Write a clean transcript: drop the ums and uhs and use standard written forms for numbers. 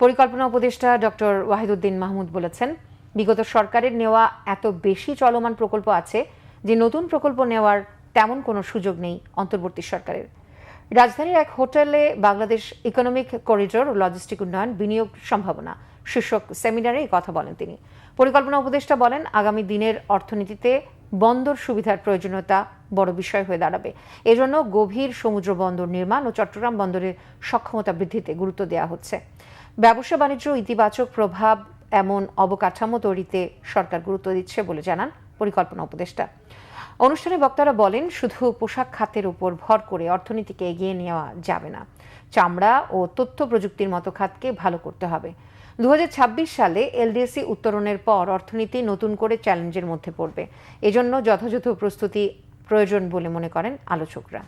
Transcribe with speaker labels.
Speaker 1: পরিকল্পনা উপদেষ্টা ডক্টর ওয়াহিদুদ্দিন মাহমুদ বলেছেন, বিগত সরকারের নেওয়া এত বেশি চলমান প্রকল্প আছে যে নতুন প্রকল্প নেওয়ার তেমন কোনো সুযোগ নেই অন্তর্বর্তী সরকারের। রাজধানীর এক হোটেলে বাংলাদেশ ইকোনমিক করিডোর ও লজিস্টিক উন্নয়ন বিনিয়োগ সম্ভাবনা শীর্ষক সেমিনারে এই কথা বলেন তিনি। পরিকল্পনা উপদেষ্টা বলেন, আগামী দিনের অর্থনীতিতে বন্দর সুবিধার প্রয়োজনীয়তা বড় বিষয় হয়ে দাঁড়াবে। এজন্য গভীর সমুদ্র বন্দর নির্মাণ ও চট্টগ্রাম বন্দরের সক্ষমতা বৃদ্ধিতে গুরুত্ব দেওয়া হচ্ছে। ব্যবসা বাণিজ্য ইতিবাচক প্রভাব এমন অবকাঠামো তৈরিতে সরকার গুরুত্ব দিচ্ছে বলে জানান পরিকল্পনা উপদেষ্টা। অনুষ্ঠানে বক্তারা বলেন, শুধু পোশাক খাতের উপর ভর করে অর্থনীতিকে এগিয়ে নেওয়া যাবে না, চামড়া ও তথ্য প্রযুক্তির মতো খাতকে ভালো করতে হবে। 2026 সালে এলডিসি উত্তরণের পর অর্থনীতি নতুন করে চ্যালেঞ্জের মধ্যে পড়বে। এজন্য যথাযথ প্রস্তুতি প্রয়োজন বলে মনে করেন আলোচকরা।